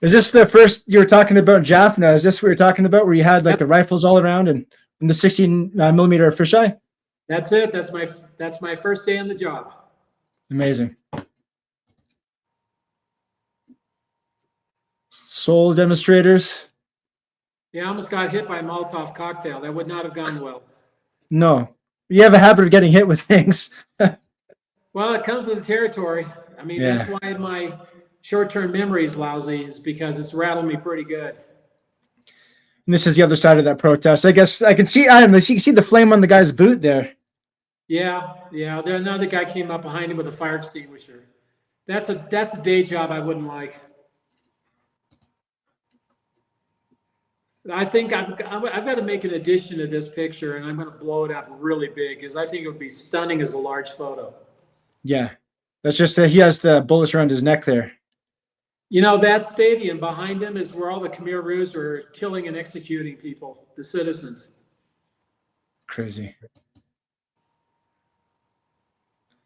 Is this the first you were talking about Jaffna? Is this what you're talking about where you had like the rifles all around and the 16 millimeter fisheye? That's it. That's my first day on the job. Amazing. Soul demonstrators. Yeah, I almost got hit by a Molotov cocktail. That would not have gone well. No, you have a habit of getting hit with things. Well, it comes with the territory. I mean, Yeah. That's why my short-term memory is lousy, is because it's rattled me pretty good. And this is the other side of that protest. I guess I can see, you can see the flame on the guy's boot there. Yeah. Another guy came up behind him with a fire extinguisher. That's a day job I wouldn't like. I think I've got to make an addition to this picture, and I'm going to blow it up really big because I think it would be stunning as a large photo. Yeah, that's just that he has the bullets around his neck there. You know, that stadium behind him is where all the Khmer Rouge were killing and executing people, the citizens. Crazy.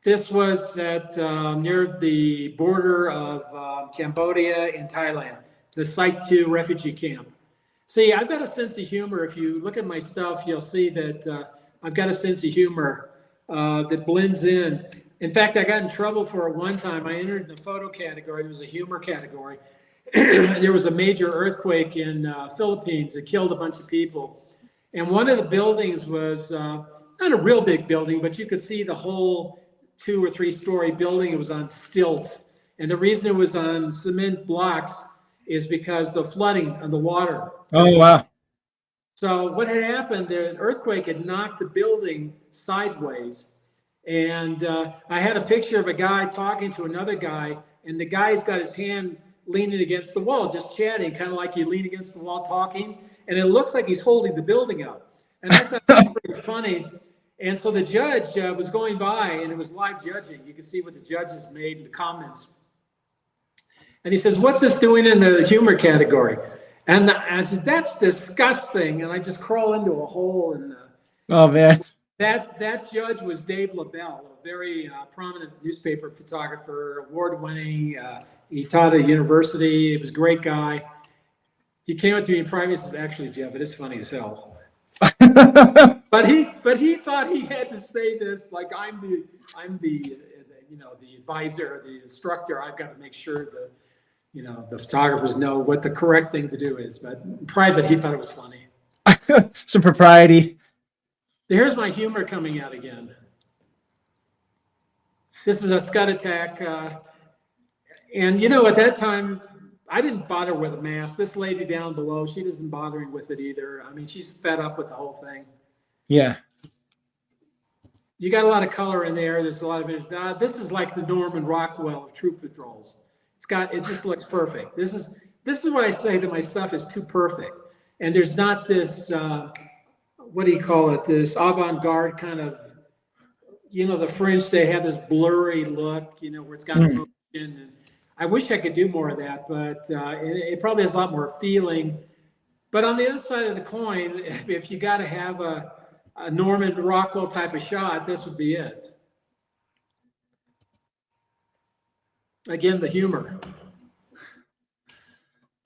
This was at near the border of Cambodia and Thailand, the Site 2 refugee camp. See, I've got a sense of humor. If you look at my stuff, you'll see that I've got a sense of humor that blends in. In fact, I got in trouble for it one time. I entered in the photo category. There was a humor category. There was a major earthquake in Philippines that killed a bunch of people. And one of the buildings was not a real big building, but you could see the whole 2 or 3 story building. It was on stilts. And the reason it was on cement blocks is because the flooding of the water. Oh, wow. So what had happened, the earthquake had knocked the building sideways. And I had a picture of a guy talking to another guy, and the guy's got his hand leaning against the wall, just chatting, kind of like you lean against the wall talking. And it looks like he's holding the building up. And I thought that was pretty funny. And so the judge was going by, and it was live judging. You can see what the judges made in the comments. And he says, "What's this doing in the humor category?" And I said, "That's disgusting." And I just crawl into a hole. And oh, man. That judge was Dave LaBelle, a very prominent newspaper photographer, award-winning. He taught at a university. He was a great guy. He came up to me in private and said, "Actually, Jeff, it is funny as hell." But he thought he had to say this like I'm the the advisor, the instructor. I've got to make sure that the photographers know what the correct thing to do is. But in private, he thought it was funny. Some propriety. Here's my humor coming out again. This is a Scud attack. And at that time, I didn't bother with a mask. This lady down below, she isn't bothering with it either. I mean, she's fed up with the whole thing. Yeah. You got a lot of color in there. There's a lot of it. This is like the Norman Rockwell of troop patrols. It just looks perfect. This is what I say, that my stuff is too perfect. And there's not this, what do you call it? This avant-garde kind of, the French, they have this blurry look, where it's got emotion. And I wish I could do more of that, but it probably has a lot more feeling. But on the other side of the coin, if you got to have a Norman Rockwell type of shot, this would be it. Again, the humor.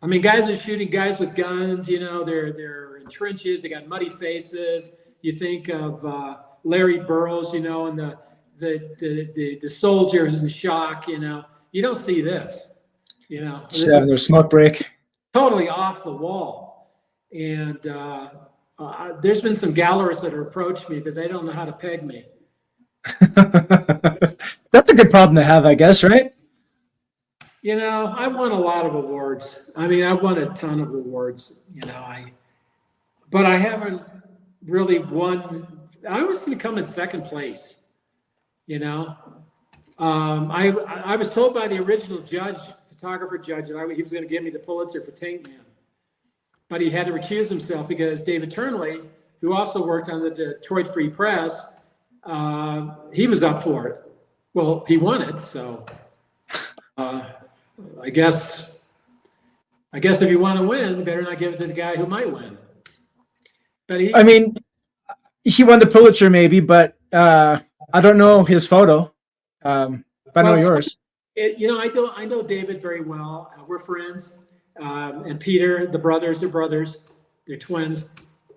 I mean, guys are shooting guys with guns. They're in trenches. They got muddy faces. You think of Larry Burroughs, and the soldiers in shock. You don't see this. This Yeah, there's smoke break. Totally off the wall. And there's been some gallerists that have approached me, but they don't know how to peg me. That's a good problem to have, I guess, right? I won a lot of awards. I mean, I won a ton of awards, but I haven't really won. I was going to come in second place, I was told by the original photographer judge, that he was going to give me the Pulitzer for Tank Man. But he had to recuse himself because David Turnley, who also worked on the Detroit Free Press, he was up for it. Well, he won it, so I guess if you want to win, you better not give it to the guy who might win. But he won the Pulitzer maybe, but I don't know his photo. But I know yours. I know David very well. We're friends. and Peter, the brothers are brothers. They're twins,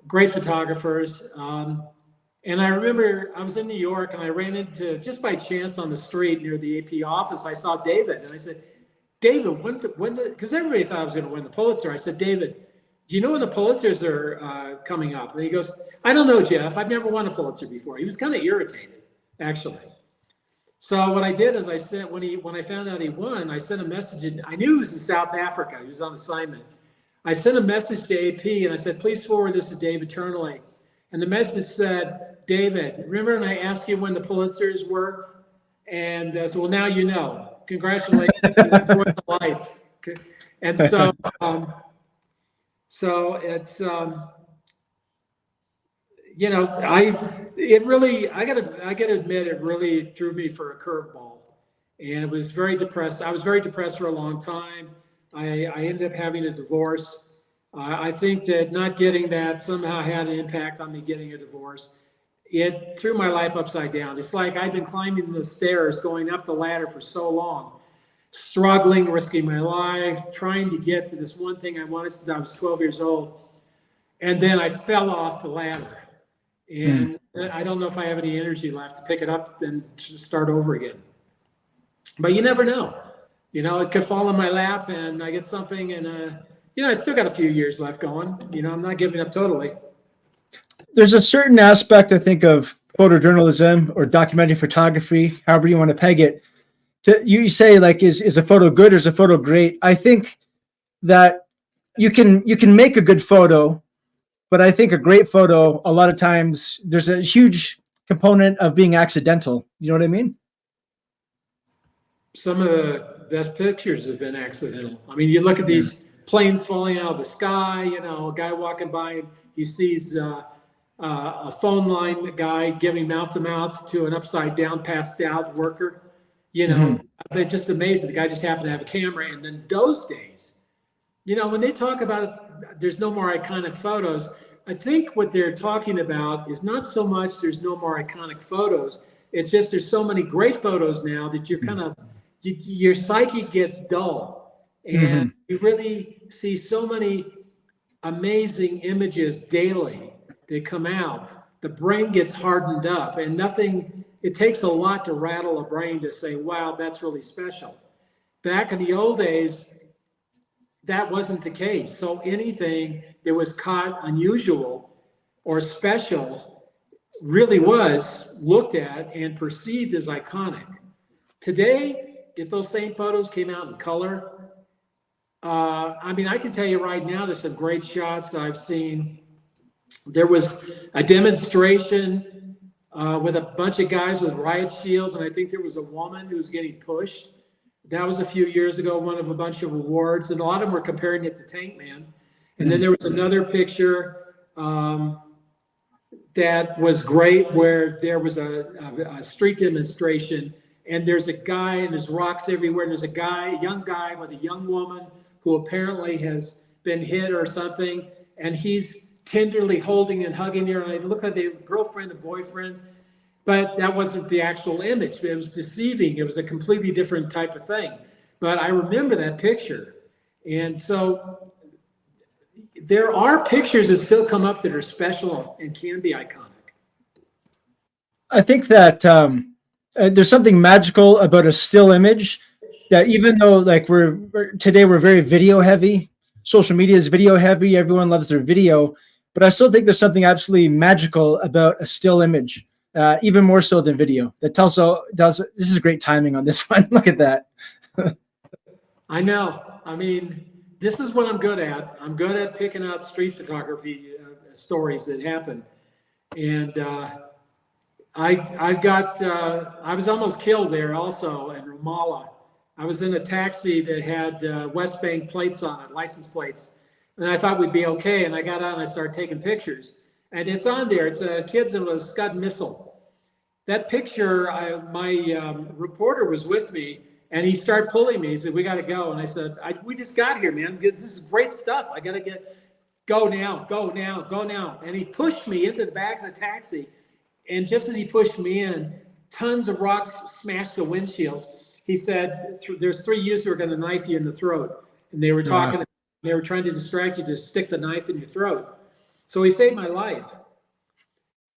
great photographers. And I remember I was in New York and I ran into, just by chance on the street near the AP office, I saw David. And I said, David, because everybody thought I was going to win the Pulitzer. I said, David, do you know when the Pulitzers are coming up? And he goes, I don't know, Jeff. I've never won a Pulitzer before. He was kind of irritated, actually. So what I did is I sent, when I found out he won, I sent a message. I knew he was in South Africa. He was on assignment. I sent a message to AP and I said, please forward this to Dave eternally. And the message said, David, remember when I asked you when the Pulitzers were? And I said, well, now you know. Congratulations. Enjoy the lights. Okay. And so, so it's, you know, I gotta admit, it really threw me for a curveball, and it was very depressed. I was very depressed for a long time. I ended up having a divorce. I think that not getting that somehow had an impact on me getting a divorce. It threw my life upside down. It's like I've been climbing the stairs, going up the ladder for so long, struggling, risking my life, trying to get to this one thing I wanted since I was 12 years old. And then I fell off the ladder. And I don't know if I have any energy left to pick it up and start over again. But you never know. You know, it could fall in my lap and I get something and, you know, I still got a few years left going. You know, I'm not giving up totally. There's a certain aspect, I think, of photojournalism or documentary photography, however you want to peg it. You say, like, is a photo good or is a photo great? I think that you can make a good photo, but I think a great photo, a lot of times, there's a huge component of being accidental. You know what I mean? Some of the best pictures have been accidental. I mean, you look at these planes falling out of the sky, you know, a guy walking by and he sees a phone line guy giving mouth to mouth to an upside down, passed out worker. You know, they're just amazing. The guy just happened to have a camera. And then those days, you know, when they talk about there's no more iconic photos, I think what they're talking about is not so much there's no more iconic photos. It's just there's so many great photos now that you're kind of, your psyche gets dull. And you really see so many amazing images daily that come out. The brain gets hardened up and nothing, it takes a lot to rattle a brain to say, wow, that's really special. Back in the old days, that wasn't the case. So anything that was caught unusual or special really was looked at and perceived as iconic. Today, if those same photos came out in color, I mean, I can tell you right now, there's some great shots I've seen. There was a demonstration with a bunch of guys with riot shields, and I think there was a woman who was getting pushed. That was a few years ago, one of a bunch of awards, and a lot of them were comparing it to Tank Man. And then there was another picture that was great where there was a street demonstration, and there's a guy and there's rocks everywhere, and there's a young guy with a young woman who apparently has been hit or something, and he's tenderly holding and hugging her, and it looked like they were girlfriend and boyfriend, but that wasn't the actual image. It was deceiving. It was a completely different type of thing. But I remember that picture. And so there are pictures that still come up that are special and can be iconic. I think that there's something magical about a still image that even though like today we're very video heavy, social media is video heavy, everyone loves their video, but I still think there's something absolutely magical about a still image, even more so than video. That tells this is great timing on this one. Look at that. I know. I mean, this is what I'm good at. I'm good at picking out street photography stories that happen. And I was almost killed there also in Ramallah. I was in a taxi that had West Bank plates on it, license plates. And I thought we'd be okay. And I got out and I started taking pictures. And it's on there. It's kids in a Scud missile. That picture, my reporter was with me. And he started pulling me. He said, we got to go. And I said, we just got here, man. This is great stuff. I got to go now, go now, go now. And he pushed me into the back of the taxi. And just as he pushed me in, tons of rocks smashed the windshields. He said, there's 3 youths who are going to knife you in the throat. And they were talking. They were trying to distract you to stick the knife in your throat. So he saved my life.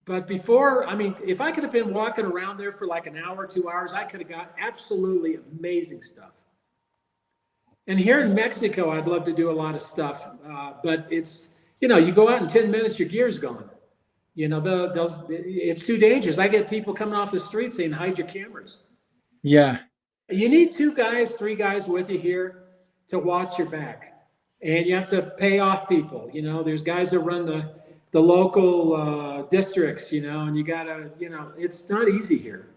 But before, I mean, if I could have been walking around there for like an hour, 2 hours, I could have got absolutely amazing stuff. And here in Mexico, I'd love to do a lot of stuff, but it's, you know, you go out in 10 minutes, your gear's gone. You know, it's too dangerous. I get people coming off the street saying, hide your cameras. Yeah. You need 2 guys, 3 guys with you here to watch your back. And you have to pay off people. You know, there's guys that run the local districts, you know, and you gotta, you know, it's not easy here.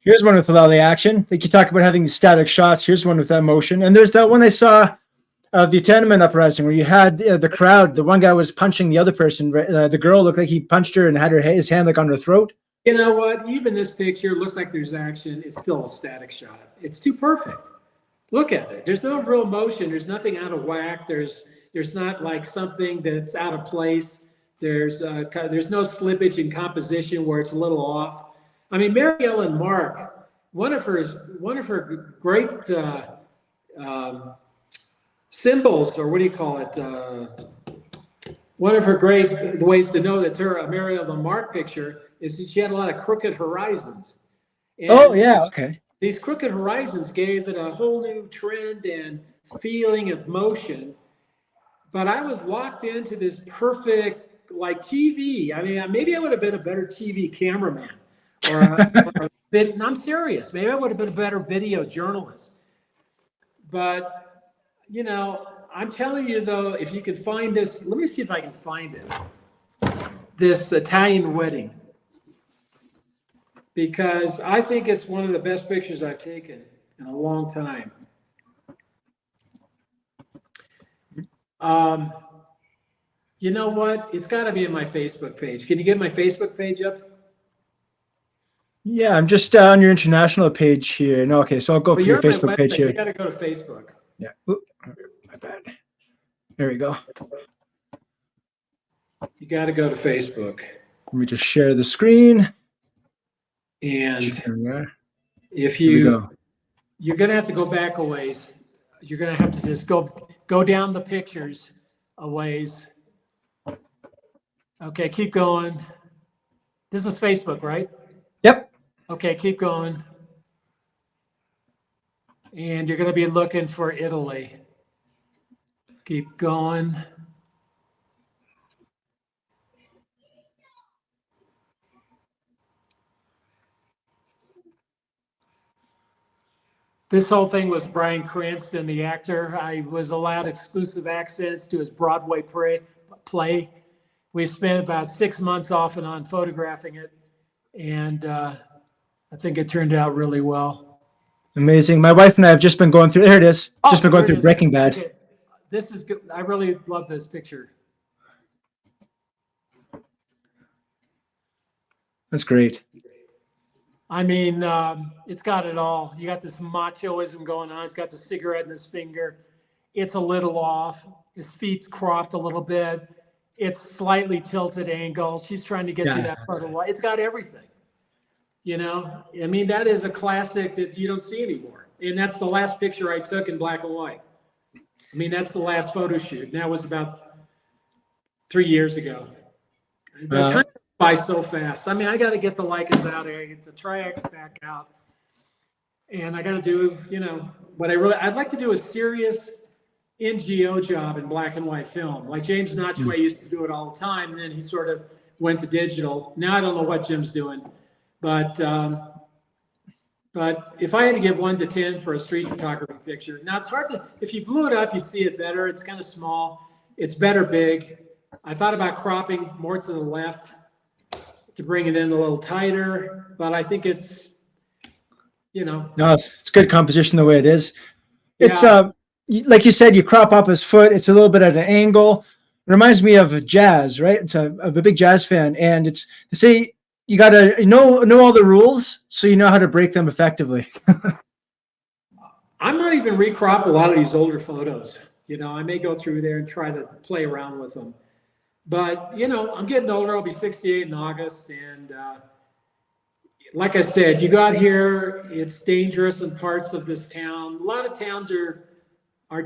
Here's one with all the action. Like you talk about having static shots. Here's one with that motion. And there's that one I saw of the Tiananmen uprising where you had the crowd. The one guy was punching the other person. The girl looked like he punched her and had his hand like on her throat. You know what? Even this picture looks like there's action. It's still a static shot. It's too perfect. Look at it. There's no real motion. There's nothing out of whack. There's not like something that's out of place. There's no slippage in composition where it's a little off. I mean, Mary Ellen Mark, one of her great symbols, or what do you call it? One of her great ways to know that's her Mary Ellen Mark picture is that she had a lot of crooked horizons. And oh yeah, okay. These crooked horizons gave it a whole new trend and feeling of motion. But I was locked into this perfect, like TV. I mean, maybe I would have been a better TV cameraman. I'm serious. Maybe I would have been a better video journalist. But, you know, I'm telling you, though, if you can find this, let me see if I can find it. This Italian wedding. Because I think it's one of the best pictures I've taken in a long time. You know what? It's got to be in my Facebook page. Can you get my Facebook page up? Yeah, I'm just on your international page here. No, okay, so I'll go for your Facebook page here. You got to go to Facebook. Yeah. Ooh, my bad. There we go. You got to go to Facebook. Let me just share the screen. And if you're going to have to go back a ways. You're going to have to just go down the pictures a ways. Okay, keep going. This is Facebook, right? Yep. Okay, keep going. And you're going to be looking for Italy. Keep going. This whole thing was Bryan Cranston, the actor. I was allowed exclusive access to his Broadway play. We spent about 6 months off and on photographing it. And I think it turned out really well. Amazing. My wife and I have just been going through, there it is. Just been going through Breaking Bad. Okay. This is good. I really love this picture. That's great. I mean, it's got it all. You got this machoism going on. He's got the cigarette in his finger. It's a little off. His feet's cropped a little bit. It's slightly tilted angle. She's trying to get to that part of life. It's got everything. You know, I mean, that is a classic that you don't see anymore. And that's the last picture I took in black and white. I mean, that's the last photo shoot. And that was about 3 years ago. The time goes by so fast. I mean, I got to get the Leicas out here, get the Triax back out. And I got to do, you know, I'd like to do a serious NGO job in black and white film. Like James Notchway used to do it all the time. And then he sort of went to digital. Now I don't know what Jim's doing. But if I had to give 1 to 10 for a street photography picture, now it's hard to, if you blew it up, you'd see it better. It's kind of small. It's better big. I thought about cropping more to the left to bring it in a little tighter, but I think it's, you know. No, it's good composition the way it is. It's like you said, you crop up his foot. It's a little bit at an angle. It reminds me of jazz, right? It's I'm a big jazz fan, and it's to say you got to know all the rules so you know how to break them effectively. I might even recrop a lot of these older photos. You know, I may go through there and try to play around with them. But, you know, I'm getting older. I'll be 68 in August. And like I said, you go out here It's dangerous in parts of this town. A lot of towns are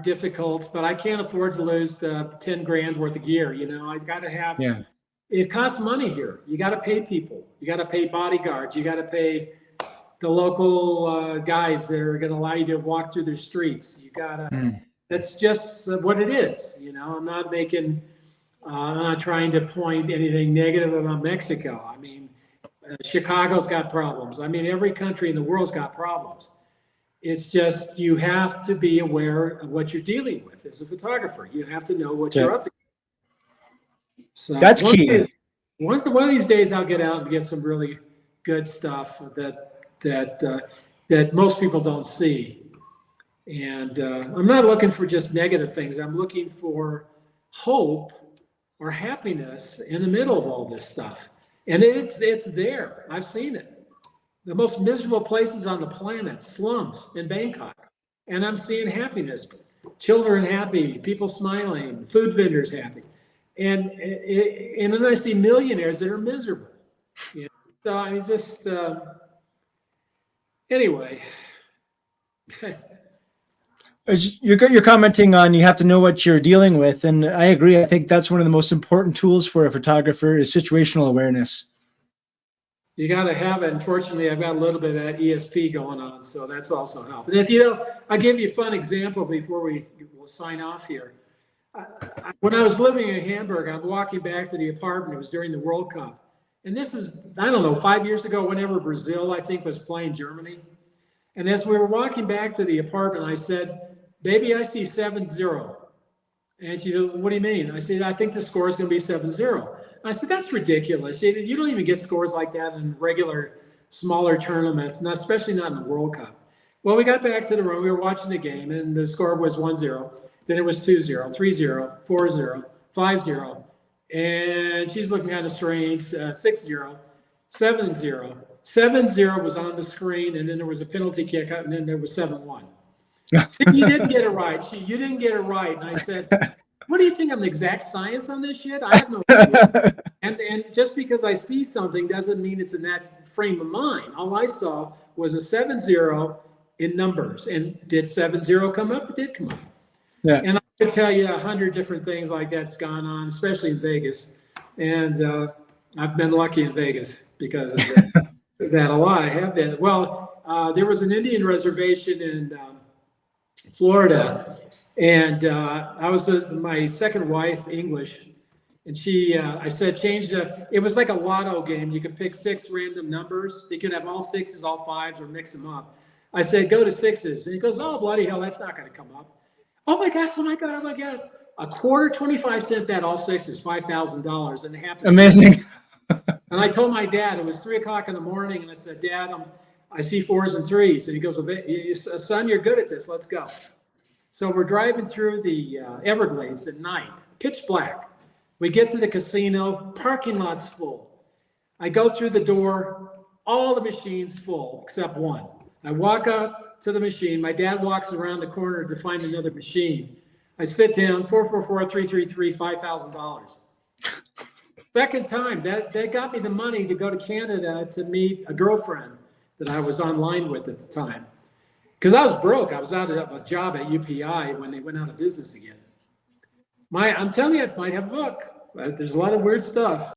difficult, but I can't afford to lose the 10 grand worth of gear. You know, I've got to have, Yeah. it costs money here. You got to pay people. You got to pay bodyguards. You got to pay the local guys that are going to allow you to walk through their streets. You got to, that's just what it is. You know, I'm not making, I'm not trying to point anything negative about Mexico. I mean, Chicago's got problems. I mean, every country in the world's got problems. It's just you have to be aware of what you're dealing with as a photographer. You have to know what you're up against. So that's key. One of these days, I'll get out and get some really good stuff that most people don't see. And I'm not looking for just negative things. I'm looking for hope or happiness in the middle of all this stuff. And it's there. I've seen it. The most miserable places on the planet, slums in Bangkok. And I'm seeing happiness. Children happy, people smiling, food vendors happy. And then I see millionaires that are miserable. You know? So I just, anyway. You're commenting on you have to know what you're dealing with, and I agree. I think that's one of the most important tools for a photographer is situational awareness. You got to have it. Unfortunately, I've got a little bit of that ESP going on, so that's also helped. And if you know, I'll give you a fun example before we'll sign off here. When I was living in Hamburg, I'm walking back to the apartment. It was during the World Cup, and this is, I don't know, 5 years ago, whenever Brazil, I think, was playing Germany. And as we were walking back to the apartment, I said, "Baby, I see 7-0. And she said, "What do you mean?" I said, "I think the score is going to be 7-0. I said, "That's ridiculous. You don't even get scores like that in regular, smaller tournaments, not especially not in the World Cup." Well, we got back to the room. We were watching the game, and the score was 1-0. Then it was 2-0, 3-0, 4-0, 5-0. And she's looking kind of strange, 6-0, 7-0. 7-0 was on the screen, and then there was a penalty kick, and then there was 7-1. See, you didn't get it right. You didn't get it right. And I said, "What do you think? I'm exact science on this shit? I have no idea." And just because I see something doesn't mean it's in that frame of mind. All I saw was a 7-0 in numbers. And did 7-0 come up? It did come up. Yeah. And I could tell you 100 different things like that's gone on, especially in Vegas. And I've been lucky in Vegas because of that. A lot I have been. Well, there was an Indian reservation in Florida, and I was my second wife, English, and I said, change it was like a lotto game. You could pick 6 random numbers. You could have all 6s, all 5s, or mix them up. I said, go to 6s. And he goes, "Oh, bloody hell, that's not going to come up." Oh my God, oh my God, oh my God. A quarter, 25-cent bet, all 6s, $5,000. And it happened. Amazing. And I told my dad, it was 3 o'clock in the morning, and I said, "Dad, I see 4s and 3s. And he goes, "Well, son, you're good at this. Let's go." So we're driving through the Everglades at night, pitch black. We get to the casino, parking lot's full. I go through the door, all the machines full except one. I walk up to the machine. My dad walks around the corner to find another machine. I sit down, 444-333, $5,000. Second time, that got me the money to go to Canada to meet a girlfriend that I was online with at the time. Because I was broke. I was out of a job at UPI when they went out of business again. I'm telling you, I might have a book. There's a lot of weird stuff.